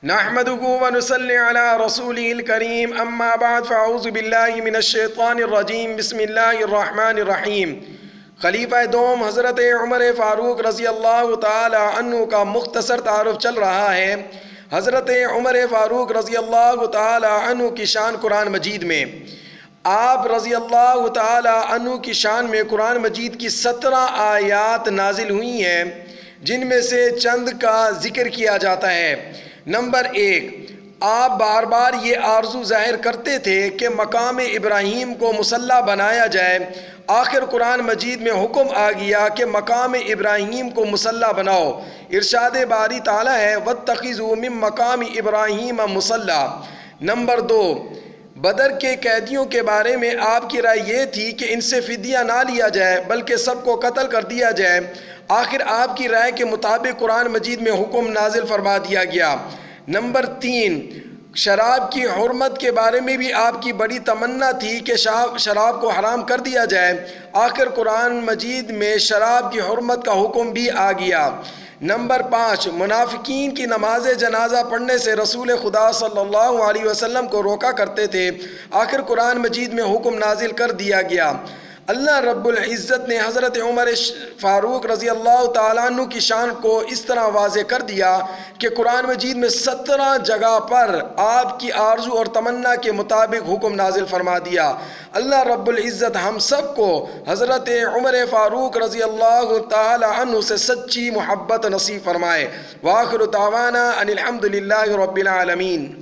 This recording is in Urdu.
نحمده ونصلي على رسوله الكريم اما بعد فاعوذ باللہ من الشیطان الرجیم بسم اللہ الرحمن الرحیم۔ خلیفہ دوم حضرت عمر فاروق رضی اللہ تعالی عنہ کا مختصر تعارف چل رہا ہے۔ حضرت عمر فاروق رضی اللہ تعالی عنہ کی شان قرآن مجید میں، آپ رضی اللہ تعالی عنہ کی شان میں قرآن مجید کی 17 آیات نازل ہوئی ہیں، جن میں سے چند کا ذکر کیا جاتا ہے۔ نمبر 1، آپ بار بار یہ آرزو ظاہر کرتے تھے کہ مقام ابراہیم کو مصلی بنایا جائے۔ آخر قرآن مجید میں حکم آ گیا کہ مقام ابراہیم کو مصلی بناؤ۔ ارشاد باری تعالیٰ ہے وَاتَّخِذُوا مِن مَّقَامِ إِبْرَاهِيمَ مُصَلًّى۔ نمبر 2، بدر کے قیدیوں کے بارے میں آپ کی رائے یہ تھی کہ ان سے فدیہ نہ لیا جائے بلکہ سب کو قتل کر دیا جائے۔ آخر آپ کی رائے کے مطابق قرآن مجید میں حکم نازل فرما دیا گیا۔ نمبر 3، شراب کی حرمت کے بارے میں بھی آپ کی بڑی تمنا تھی کہ شراب کو حرام کر دیا جائے۔ آخر قرآن مجید میں شراب کی حرمت کا حکم بھی آ گیا۔ نمبر 5، منافقین کی نماز جنازہ پڑھنے سے رسول خدا صلی اللہ علیہ وسلم کو روکا کرتے تھے۔ آخر قرآن مجید میں حکم نازل کر دیا گیا۔ اللہ رب العزت نے حضرت عمر فاروق رضی اللہ تعالیٰ عنہ کی شان کو اس طرح واضح کر دیا کہ قرآن مجید میں 17 جگہ پر آپ کی آرزو اور تمنا کے مطابق حکم نازل فرما دیا۔ اللہ رب العزت ہم سب کو حضرت عمر فاروق رضی اللہ تعالیٰ عنہ سے سچی محبت نصیب فرمائے۔ وآخر دعوانا ان الحمد للہ رب العالمین۔